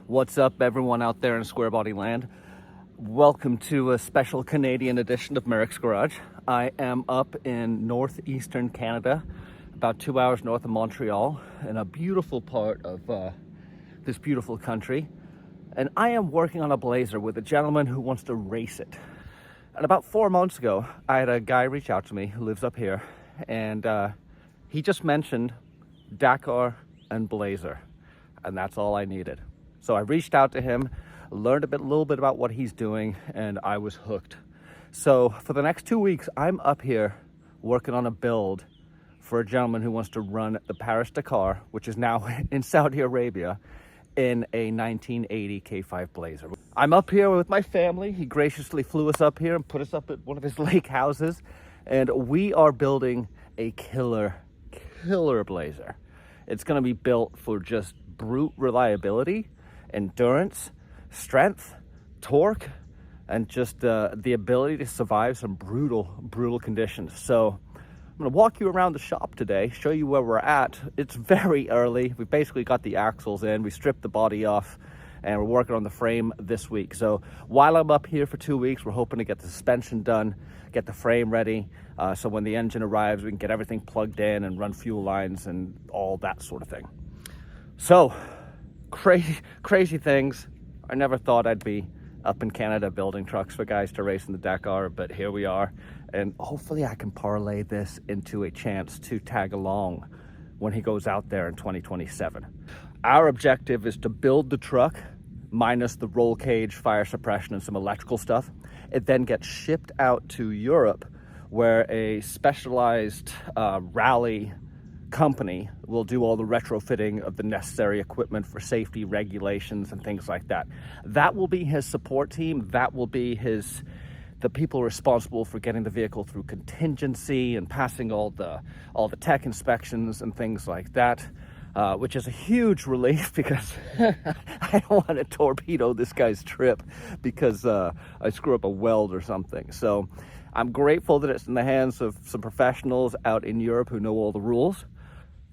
What's up, everyone out there in Square Body Land? Welcome to a special Canadian edition of Merricks Garage. I am up in northeastern Canada, about 2 hours north of Montreal, in a beautiful part of this beautiful country. And I am working on a Blazer with a gentleman who wants to race it. And about 4 months ago, I had a guy reach out to me who lives up here, and he just mentioned Dakar and Blazer, and that's all I needed. So I reached out to him, learned a little bit about what he's doing, and I was hooked. So for the next 2 weeks, I'm up here working on a build for a gentleman who wants to run the Paris Dakar, which is now in Saudi Arabia, in a 1980 K5 Blazer. I'm up here with my family. He graciously flew us up here and put us up at one of his lake houses, and we are building a killer Blazer. It's going to be built for just brute reliability, endurance, strength, torque, and just the ability to survive some brutal conditions. So I'm going to walk you around the shop today, show you where we're at. It's very early. We basically got the axles in, we stripped the body off, and we're working on the frame this week. So while I'm up here for 2 weeks, we're hoping to get the suspension done, get the frame ready, so when the engine arrives, we can get everything plugged in and run fuel lines and all that sort of thing. So crazy things. I never thought I'd be up in Canada building trucks for guys to race in the Dakar, but here we are. And hopefully I can parlay this into a chance to tag along when he goes out there in 2027. Our objective is to build the truck minus the roll cage, fire suppression, and some electrical stuff. It then gets shipped out to Europe, where a specialized rally company will do all the retrofitting of the necessary equipment for safety regulations and things like that. That will be his support team. That will be the people responsible for getting the vehicle through contingency and passing all the tech inspections and things like that, which is a huge relief because I don't want to torpedo this guy's trip because I screw up a weld or something. So I'm grateful that it's in the hands of some professionals out in Europe who know all the rules.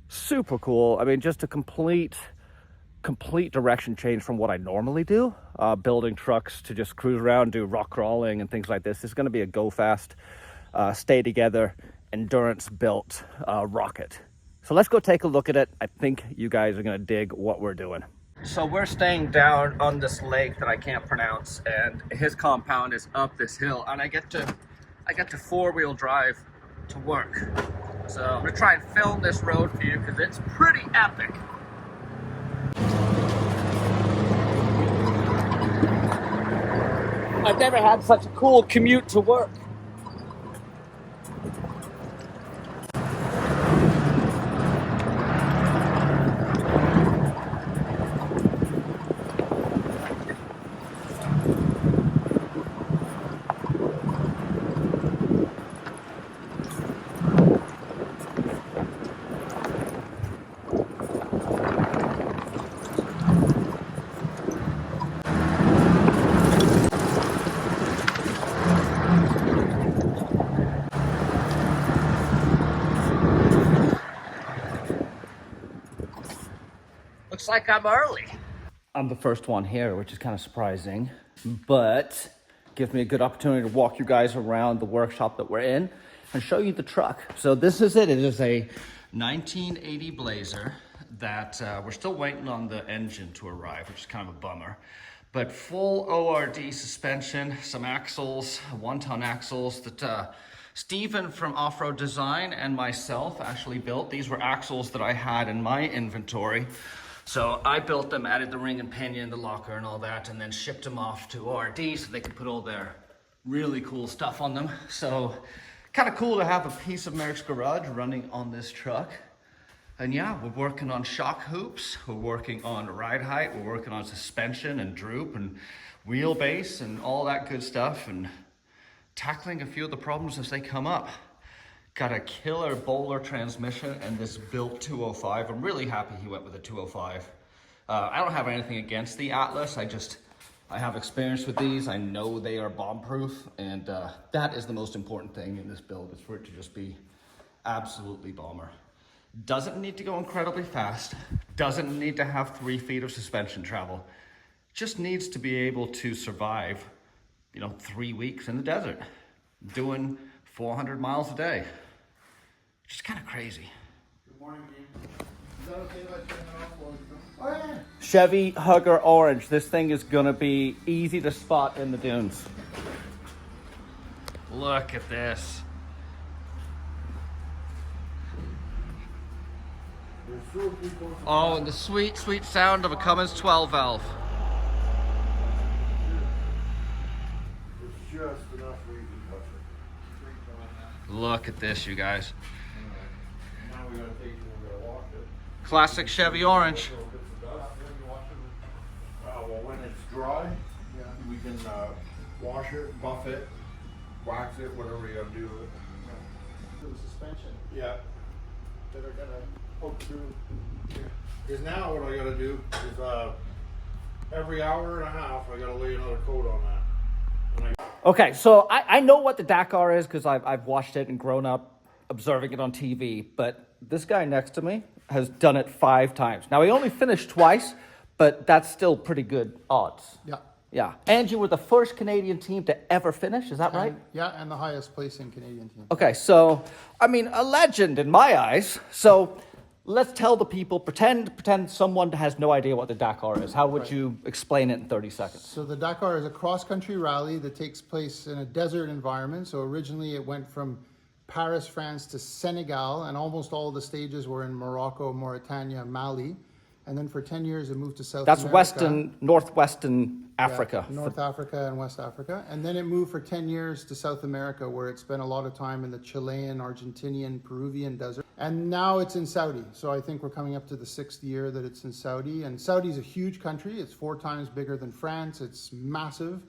Super cool. I mean, just a complete direction change from what I normally do, building trucks to just cruise around, do rock crawling and things like this. It's going to be a go fast, stay together, endurance built rocket. So let's go take a look at it. I think you guys are going to dig what we're doing. So we're staying down on this lake that I can't pronounce, and his compound is up this hill, and I get to 4-wheel drive to work. So I'm gonna try and film this road for you because it's pretty epic. I've never had such a cool commute to work. Looks like I'm early. I'm the first one here, which is kind of surprising, but gives me a good opportunity to walk you guys around the workshop that we're in and show you the truck. So this is it. It is a 1980 Blazer that we're still waiting on the engine to arrive, which is kind of a bummer. But full ORD suspension, some axles, 1-ton axles that Steven from Off-Road Design and myself actually built. These were axles that I had in my inventory. So I built them, added the ring and pinion, the locker and all that, and then shipped them off to ORD so they could put all their really cool stuff on them. So kind of cool to have a piece of Merricks Garage running on this truck. And yeah, we're working on shock hoops, we're working on ride height, we're working on suspension and droop and wheelbase and all that good stuff, and tackling a few of the problems as they come up. Got a killer bowler transmission and this built 205. I'm really happy he went with a 205. I don't have anything against the Atlas. I have experience with these. I know they are bomb-proof, and that is the most important thing in this build, is for it to just be absolutely bomber. Doesn't need to go incredibly fast. Doesn't need to have 3 feet of suspension travel. just needs to be able to survive, 3 weeks in the desert, doing 400 miles a day, which is kind of crazy. Good morning, Dean. Is that okay if I turn it off while you go? Oh, yeah. Chevy Hugger Orange. This thing is gonna be easy to spot in the dunes. Look at this. Oh, and the sweet, sweet sound of a Cummins 12 valve. It's just enough where you can touch it. Look at this, you guys. Now we gotta take it and we're gonna wash it. Classic Chevy Orange. Well, when it's dry, we can wash it, buff it, wax it, whatever you gotta do with it. The suspension Yeah. that are gonna poke through. Because now what I gotta do is every hour and a half I gotta lay another coat on that. And Okay, so I know what the Dakar is because I've watched it and grown up observing it on TV, but this guy next to me has done it 5 times. Now, he only finished twice, but that's still pretty good odds. Yeah. Yeah. And you were the first Canadian team to ever finish, is that right? Yeah, and the highest placing Canadian team. Okay, so, I mean, a legend in my eyes. So let's tell the people, pretend someone has no idea what the Dakar is. How would you explain it in 30 seconds? So the Dakar is a cross-country rally that takes place in a desert environment. So originally it went from Paris, France to Senegal, and almost all the stages were in Morocco, Mauritania, Mali. And then for 10 years it moved to South That's America. northwestern Africa. Yeah, North Africa and West Africa. And then it moved for 10 years to South America, where it spent a lot of time in the Chilean, Argentinian, Peruvian desert. And now it's in Saudi. So I think we're coming up to the 6th year that it's in Saudi. And Saudi's a huge country. It's 4 times bigger than France. It's massive.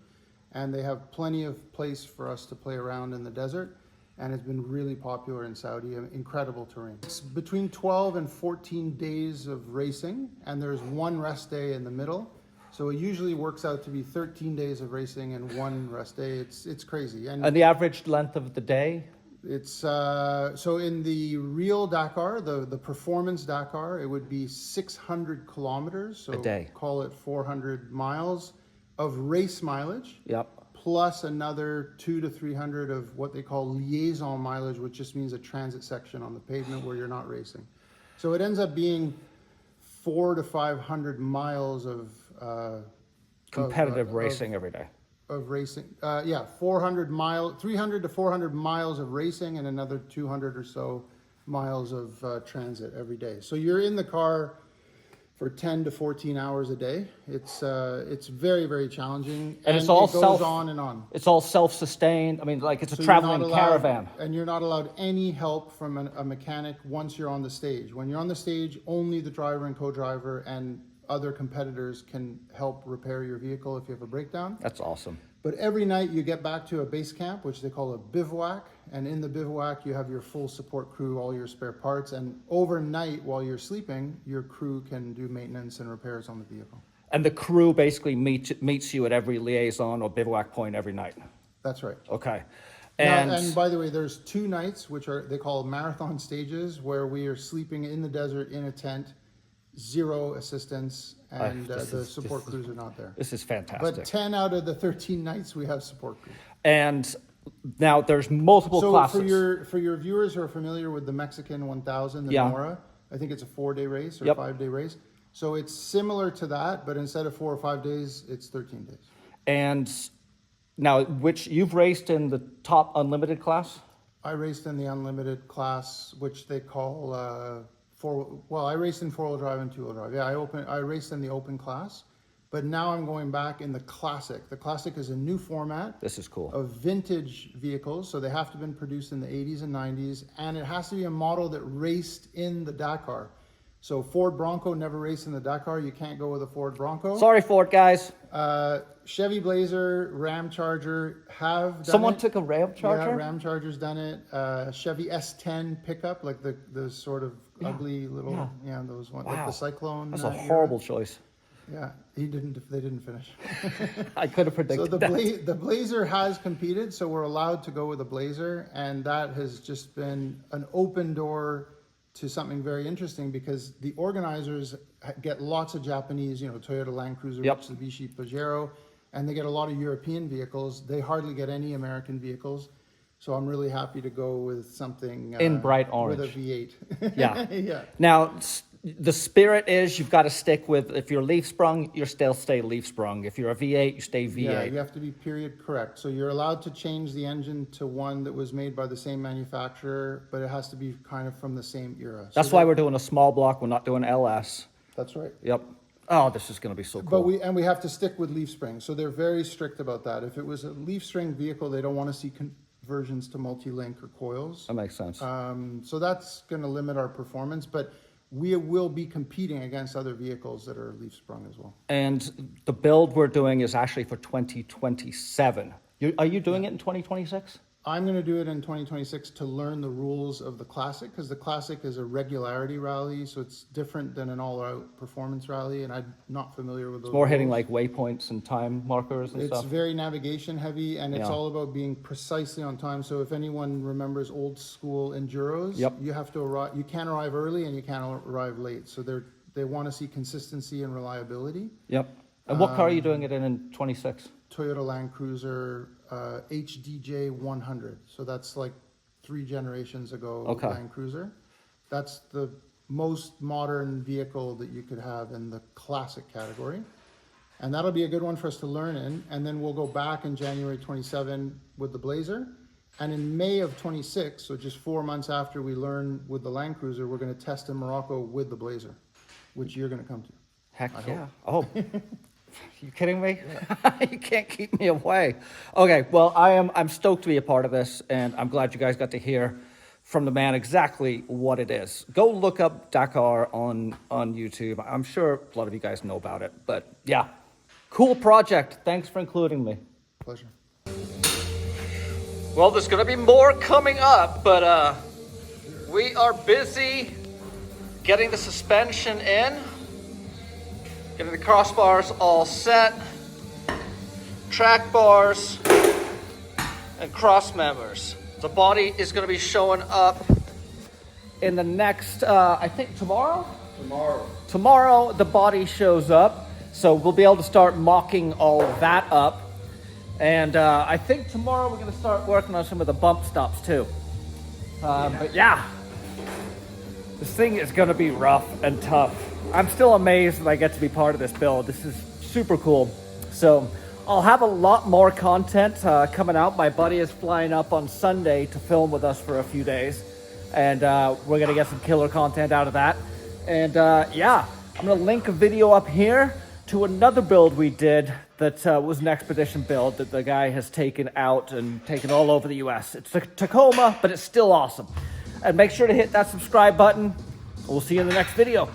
And they have plenty of place for us to play around in the desert. And it's been really popular in Saudi, incredible terrain. It's between 12 and 14 days of racing, and there's 1 rest day in the middle. So it usually works out to be 13 days of racing and 1 rest day. It's crazy. And the average length of the day? It's so in the real Dakar, the performance Dakar, it would be 600 kilometers. So a day. Call it 400 miles of race mileage. Yep. Plus another 200 to 300 of what they call liaison mileage, which just means a transit section on the pavement where you're not racing. So it ends up being 400 to 500 miles of competitive racing every day. Of racing, 300 to 400 miles of racing, and another 200 or so miles of transit every day. So you're in the car for 10 to 14 hours a day. It's very, very challenging. And it's all it goes on and on. It's all self-sustained. I mean, like it's a So traveling you're not allowed- caravan. And you're not allowed any help from a mechanic once you're on the stage. When you're on the stage, only the driver and co-driver and other competitors can help repair your vehicle if you have a breakdown. That's awesome. But every night you get back to a base camp, which they call a bivouac. And in the bivouac, you have your full support crew, all your spare parts. And overnight, while you're sleeping, your crew can do maintenance and repairs on the vehicle. And the crew basically meets you at every liaison or bivouac point every night. That's right. Okay. And by the way, there's 2 nights, which they call marathon stages, where we are sleeping in the desert in a tent, 0 assistance, and the support crews are not there. This is fantastic. But 10 out of the 13 nights we have support crews. And now there's multiple classes. So for your viewers who are familiar with the Mexican 1000, the Nora, I think it's a 4-day race or 5-day race. So it's similar to that, but instead of 4 or 5 days, it's 13 days. And now, which you've raced in the top unlimited class? I raced in the unlimited class, which they call I raced in 4-wheel drive and 2-wheel drive. Yeah, I raced in the open class, but now I'm going back in the classic. The classic is a new format. This is cool. Of vintage vehicles, so they have to have been produced in the 80s and 90s, and it has to be a model that raced in the Dakar. So Ford Bronco never raced in the Dakar. You can't go with a Ford Bronco. Sorry, Ford guys. Chevy Blazer, Ram Charger have done Someone it. took a Ram Charger? Yeah, Ram Charger's done it. Chevy S10 pickup, like the sort of ugly little, those ones, like the Cyclone. That's a horrible choice. Yeah, they didn't finish. I could have predicted So that. the Blazer has competed, so we're allowed to go with a Blazer, and that has just been an open door to something very interesting, because the organizers get lots of Japanese, you know, Toyota Land Cruiser, Yep. Mitsubishi Pajero, and they get a lot of European vehicles. They hardly get any American vehicles. So I'm really happy to go with something In bright orange. with a V8. Yeah. Yeah. Now, the spirit is you've got to stick with, if you're leaf sprung, you still stay leaf sprung. If you're a V8, you stay V8. Yeah, you have to be period correct. So you're allowed to change the engine to one that was made by the same manufacturer, but it has to be kind of from the same era. That's So why we're doing a small block. We're not doing LS. That's right. Yep. Oh, this is going to be so cool. But we have to stick with leaf springs. So they're very strict about that. If it was a leaf spring vehicle, they don't want to see conversions to multi-link or coils. That makes sense. So that's going to limit our performance, but we will be competing against other vehicles that are leaf sprung as well. And the build we're doing is actually for 2027. Are you doing it in 2026? I'm going to do it in 2026 to learn the rules of the Classic, because the Classic is a regularity rally, so it's different than an all-out performance rally, and I'm not familiar with those. It's more hitting rules. like waypoints and time markers and It's stuff. very navigation heavy, and it's Yeah. all about being precisely on time. So if anyone remembers old school enduros, Yep. you have to arrive. You can't arrive early and you can't arrive late. So they want to see consistency and reliability. Yep. And what car are you doing it in 26? Toyota Land Cruiser HDJ 100. So that's like 3 generations ago. Okay. Land Cruiser. That's the most modern vehicle that you could have in the classic category. And that'll be a good one for us to learn in. And then we'll go back in January 27 with the Blazer. And in May of 26, so just 4 months after we learn with the Land Cruiser, we're going to test in Morocco with the Blazer, which you're going to come to. Heck yeah. Oh, you kidding me? You can't keep me away. Okay, well, I'm stoked to be a part of this, and I'm glad you guys got to hear from the man exactly what it is. Go look up Dakar on YouTube. I'm sure a lot of you guys know about it, but yeah, cool project. Thanks for including me. Pleasure. Well, there's going to be more coming up, but we are busy getting the suspension in, getting the crossbars all set, track bars, and cross members. The body is going to be showing up in the next, I think tomorrow? Tomorrow the body shows up, so we'll be able to start mocking all of that up. And I think tomorrow we're going to start working on some of the bump stops too. But yeah, this thing is going to be rough and tough. I'm still amazed that I get to be part of this build. This is super cool. So I'll have a lot more content coming out. My buddy is flying up on Sunday to film with us for a few days. And we're going to get some killer content out of that. And yeah, I'm going to link a video up here to another build we did that was an expedition build that the guy has taken out and taken all over the US. It's a Tacoma, but it's still awesome. And make sure to hit that subscribe button. We'll see you in the next video.